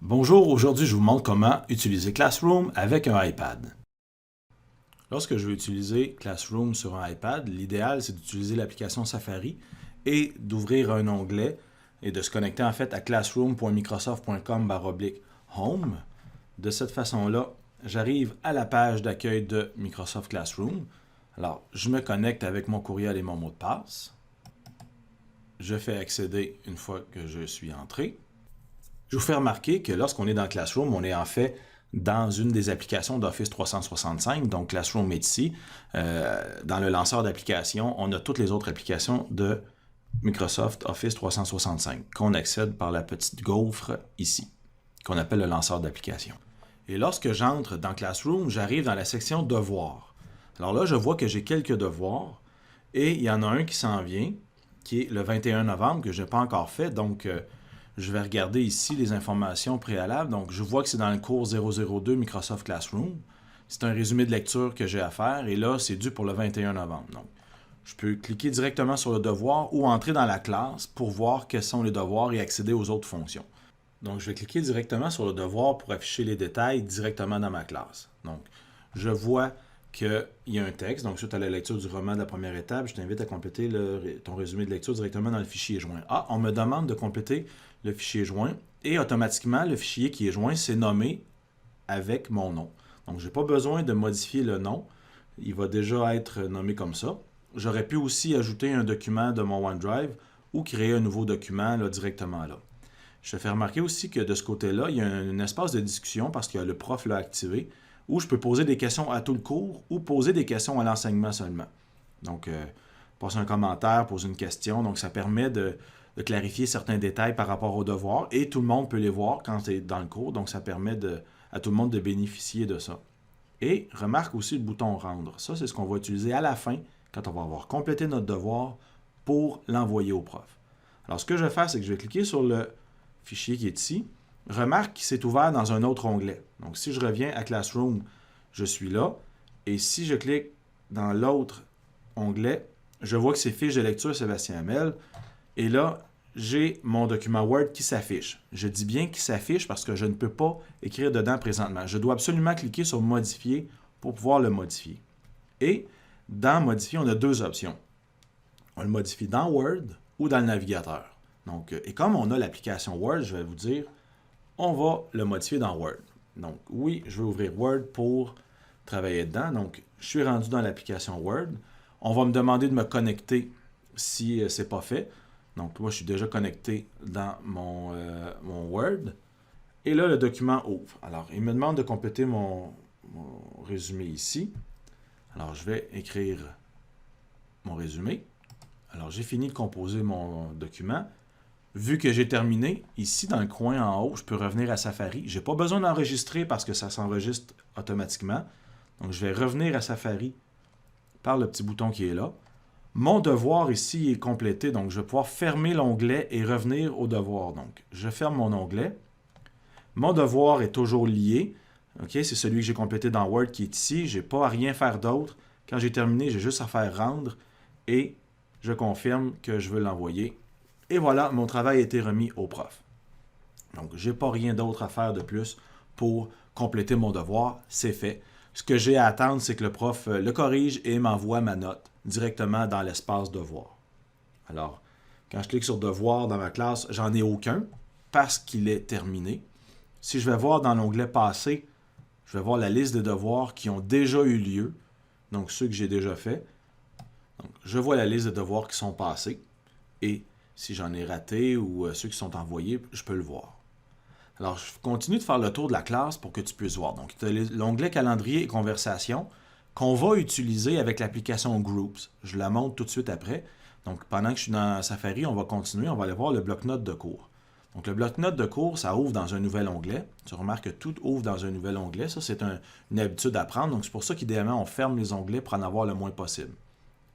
Bonjour, aujourd'hui je vous montre comment utiliser Classroom avec un iPad. Lorsque je veux utiliser Classroom sur un iPad, l'idéal c'est d'utiliser l'application Safari et d'ouvrir un onglet et de se connecter en fait à classroom.microsoft.com/home. De cette façon-là, j'arrive à la page d'accueil de Microsoft Classroom. Alors, je me connecte avec mon courriel et mon mot de passe. Je fais accéder une fois que je suis entré. Je vous fais remarquer que lorsqu'on est dans Classroom, on est en fait dans une des applications d'Office 365. Donc, Classroom est ici. Dans le lanceur d'applications, on a toutes les autres applications de Microsoft Office 365 qu'on accède par la petite gaufre ici, qu'on appelle le lanceur d'applications. Et lorsque j'entre dans Classroom, j'arrive dans la section Devoirs. Alors là, je vois que j'ai quelques devoirs et il y en a un qui s'en vient, qui est le 21 novembre, que je n'ai pas encore fait. Donc, je vais regarder ici les informations préalables. Donc, je vois que c'est dans le cours 002 Microsoft Classroom. C'est un résumé de lecture que j'ai à faire et là, c'est dû pour le 21 novembre. Donc, je peux cliquer directement sur le devoir ou entrer dans la classe pour voir quels sont les devoirs et accéder aux autres fonctions. Donc, je vais cliquer directement sur le devoir pour afficher les détails directement dans ma classe. Donc, je vois qu'il y a un texte. Donc, suite à la lecture du roman de la première étape, je t'invite à compléter ton résumé de lecture directement dans le fichier joint. Ah, on me demande de compléter le fichier joint et automatiquement, le fichier qui est joint, c'est nommé avec mon nom. Donc, je n'ai pas besoin de modifier le nom. Il va déjà être nommé comme ça. J'aurais pu aussi ajouter un document de mon OneDrive ou créer un nouveau document là, directement là. Je te fais remarquer aussi que de ce côté-là, il y a un espace de discussion parce que le prof l'a activé où je peux poser des questions à tout le cours ou poser des questions à l'enseignement seulement. Donc, passer un commentaire, poser une question. Donc, ça permet de clarifier certains détails par rapport aux devoirs et tout le monde peut les voir quand c'est dans le cours. Donc, ça permet à tout le monde de bénéficier de ça. Et remarque aussi le bouton Rendre. Ça, c'est ce qu'on va utiliser à la fin quand on va avoir complété notre devoir pour l'envoyer au prof. Alors, ce que je vais faire, c'est que je vais cliquer sur le fichier qui est ici. Remarque qu'il s'est ouvert dans un autre onglet. Donc, si je reviens à Classroom, je suis là. Et si je clique dans l'autre onglet, je vois que c'est Fiche de lecture Sébastien Hamel. Et là, j'ai mon document Word qui s'affiche. Je dis bien qu'il s'affiche parce que je ne peux pas écrire dedans présentement. Je dois absolument cliquer sur Modifier pour pouvoir le modifier. Et dans Modifier, on a deux options. On le modifie dans Word ou dans le navigateur. Donc, et comme on a l'application Word, je vais vous dire, on va le modifier dans Word. Donc, oui, je vais ouvrir Word pour travailler dedans. Donc, je suis rendu dans l'application Word. On va me demander de me connecter si ce n'est pas fait. Donc, moi, je suis déjà connecté dans mon Word. Et là, le document ouvre. Alors, il me demande de compléter mon résumé ici. Alors, je vais écrire mon résumé. Alors, j'ai fini de composer mon document. Vu que j'ai terminé, ici dans le coin en haut, je peux revenir à Safari. Je n'ai pas besoin d'enregistrer parce que ça s'enregistre automatiquement. Donc, je vais revenir à Safari par le petit bouton qui est là. Mon devoir ici est complété, donc je vais pouvoir fermer l'onglet et revenir au devoir. Donc, je ferme mon onglet. Mon devoir est toujours lié. Okay, c'est celui que j'ai complété dans Word qui est ici. Je n'ai pas à rien faire d'autre. Quand j'ai terminé, j'ai juste à faire rendre et je confirme que je veux l'envoyer. Et voilà, mon travail a été remis au prof. Donc, je n'ai pas rien d'autre à faire de plus pour compléter mon devoir. C'est fait. Ce que j'ai à attendre, c'est que le prof le corrige et m'envoie ma note directement dans l'espace devoir. Alors, quand je clique sur devoir dans ma classe, j'en ai aucun parce qu'il est terminé. Si je vais voir dans l'onglet passé, je vais voir la liste des devoirs qui ont déjà eu lieu, donc ceux que j'ai déjà faits. Donc, je vois la liste des devoirs qui sont passés et si j'en ai raté ou ceux qui sont envoyés, je peux le voir. Alors, je continue de faire le tour de la classe pour que tu puisses voir. Donc, tu as l'onglet calendrier et conversation qu'on va utiliser avec l'application Groups. Je la montre tout de suite après. Donc, pendant que je suis dans Safari, on va continuer. On va aller voir le bloc-notes de cours. Donc, le bloc-notes de cours, ça ouvre dans un nouvel onglet. Tu remarques que tout ouvre dans un nouvel onglet. Ça, c'est une habitude à prendre. Donc, c'est pour ça qu'idéalement, on ferme les onglets pour en avoir le moins possible.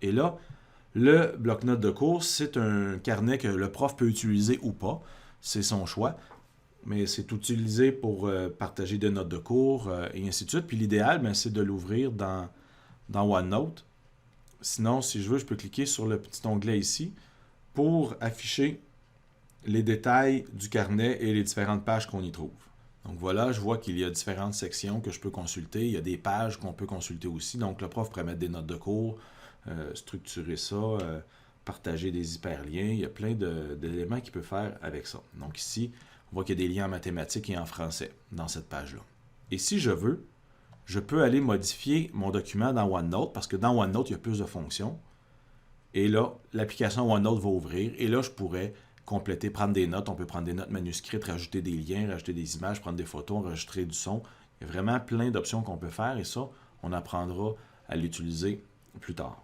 Et là, le bloc-notes de cours, c'est un carnet que le prof peut utiliser ou pas. C'est son choix. Mais c'est utilisé pour partager des notes de cours et ainsi de suite. Puis l'idéal, c'est de l'ouvrir dans OneNote. Sinon, si je veux, je peux cliquer sur le petit onglet ici pour afficher les détails du carnet et les différentes pages qu'on y trouve. Donc voilà, je vois qu'il y a différentes sections que je peux consulter. Il y a des pages qu'on peut consulter aussi. Donc le prof pourrait mettre des notes de cours, structurer ça, partager des hyperliens. Il y a plein d'éléments qu'il peut faire avec ça. Donc ici, on voit qu'il y a des liens en mathématiques et en français dans cette page-là. Et si je veux, je peux aller modifier mon document dans OneNote parce que dans OneNote, il y a plus de fonctions. Et là, l'application OneNote va ouvrir. Et là, je pourrais compléter, prendre des notes. On peut prendre des notes manuscrites, rajouter des liens, rajouter des images, prendre des photos, enregistrer du son. Il y a vraiment plein d'options qu'on peut faire et ça, on apprendra à l'utiliser plus tard.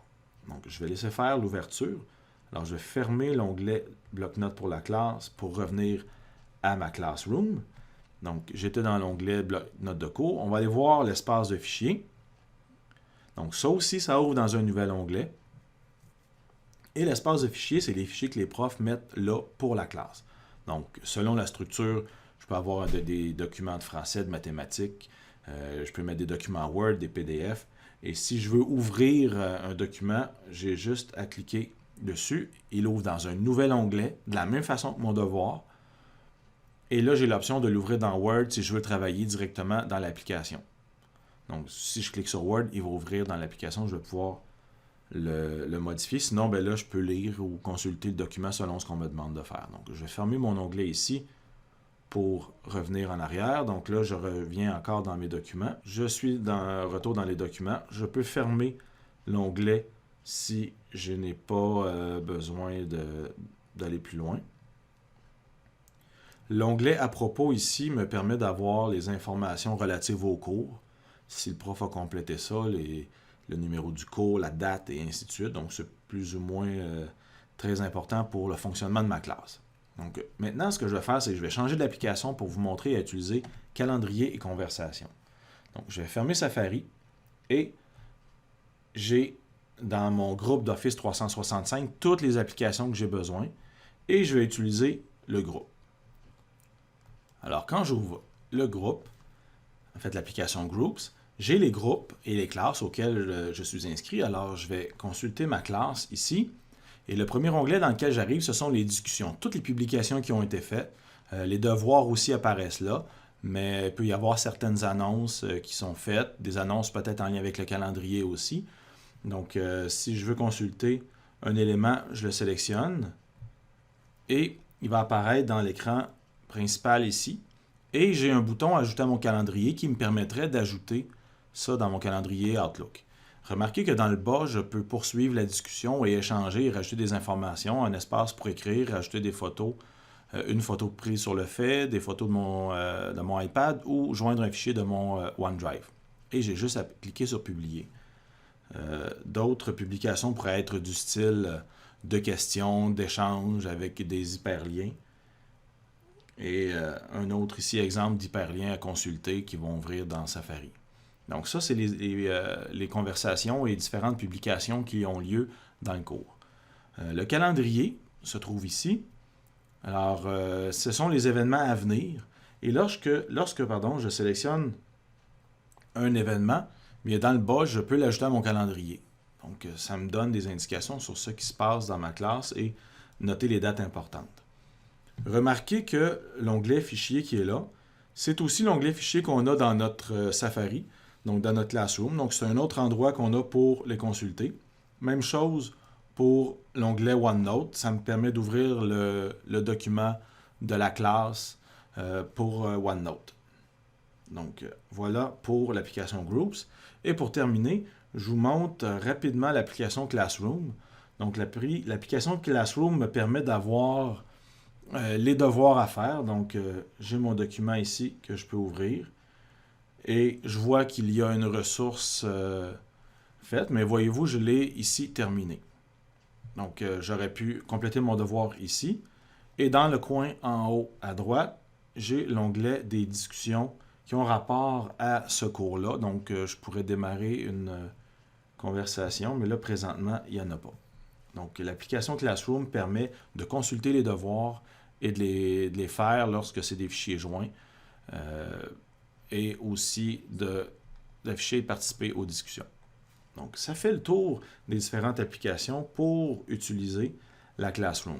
Donc, je vais laisser faire l'ouverture. Alors, je vais fermer l'onglet bloc-notes pour la classe pour revenir à ma Classroom. Donc, j'étais dans l'onglet bloc-notes de cours. On va aller voir l'espace de fichiers. Donc, ça aussi, ça ouvre dans un nouvel onglet. Et l'espace de fichiers, c'est les fichiers que les profs mettent là pour la classe. Donc, selon la structure, je peux avoir des documents de français, de mathématiques, je peux mettre des documents Word, des PDF. Et si je veux ouvrir un document, j'ai juste à cliquer dessus. Il ouvre dans un nouvel onglet, de la même façon que mon devoir. Et là, j'ai l'option de l'ouvrir dans Word si je veux travailler directement dans l'application. Donc, si je clique sur Word, il va ouvrir dans l'application. Je vais pouvoir le modifier. Sinon, ben là, je peux lire ou consulter le document selon ce qu'on me demande de faire. Donc, je vais fermer mon onglet ici pour revenir en arrière. Donc là, je reviens encore dans mes documents. Je suis retour dans les documents. Je peux fermer l'onglet si je n'ai pas besoin d'aller plus loin. L'onglet à propos ici me permet d'avoir les informations relatives au cours. Si le prof a complété ça, le numéro du cours, la date et ainsi de suite. Donc, c'est plus ou moins très important pour le fonctionnement de ma classe. Donc, maintenant, ce que je vais faire, c'est que je vais changer d'application pour vous montrer à utiliser calendrier et conversation. Donc, je vais fermer Safari et j'ai dans mon groupe d'Office 365 toutes les applications que j'ai besoin et je vais utiliser le groupe. Alors, quand j'ouvre le groupe, en fait l'application Groups, j'ai les groupes et les classes auxquelles je suis inscrit. Alors, je vais consulter ma classe ici. Et le premier onglet dans lequel j'arrive, ce sont les discussions. Toutes les publications qui ont été faites. Les devoirs aussi apparaissent là. Mais il peut y avoir certaines annonces qui sont faites. Des annonces peut-être en lien avec le calendrier aussi. Donc, si je veux consulter un élément, je le sélectionne. Et il va apparaître dans l'écran principal ici. Et j'ai un bouton « Ajouter à mon calendrier » qui me permettrait d'ajouter ça dans mon calendrier Outlook. Remarquez que dans le bas, je peux poursuivre la discussion et échanger et rajouter des informations, un espace pour écrire, rajouter des photos, une photo prise sur le fait, des photos de mon iPad ou joindre un fichier de mon OneDrive. Et j'ai juste à cliquer sur « Publier ». D'autres publications pourraient être du style de questions, d'échanges avec des hyperliens. Et un autre ici, exemple d'hyperliens à consulter qui vont ouvrir dans Safari. Donc ça, c'est les conversations et différentes publications qui ont lieu dans le cours. Le calendrier se trouve ici. Alors, ce sont les événements à venir. Et lorsque je sélectionne un événement, bien dans le bas, je peux l'ajouter à mon calendrier. Donc, ça me donne des indications sur ce qui se passe dans ma classe et noter les dates importantes. Remarquez que l'onglet Fichier qui est là, c'est aussi l'onglet Fichier qu'on a dans notre Safari, donc dans notre Classroom. Donc, c'est un autre endroit qu'on a pour les consulter. Même chose pour l'onglet OneNote. Ça me permet d'ouvrir le document de la classe pour OneNote. Donc, voilà pour l'application Groups. Et pour terminer, je vous montre rapidement l'application Classroom. Donc, l'application Classroom me permet d'avoir les devoirs à faire. Donc, j'ai mon document ici que je peux ouvrir. Et je vois qu'il y a une ressource faite, mais voyez-vous, je l'ai ici terminée. Donc, j'aurais pu compléter mon devoir ici. Et dans le coin en haut à droite, j'ai l'onglet des discussions qui ont rapport à ce cours-là. Donc, je pourrais démarrer une conversation, mais là, présentement, il n'y en a pas. Donc, l'application Classroom permet de consulter les devoirs et de les faire lorsque c'est des fichiers joints. Et aussi d'afficher et participer aux discussions. Donc, ça fait le tour des différentes applications pour utiliser la Classroom.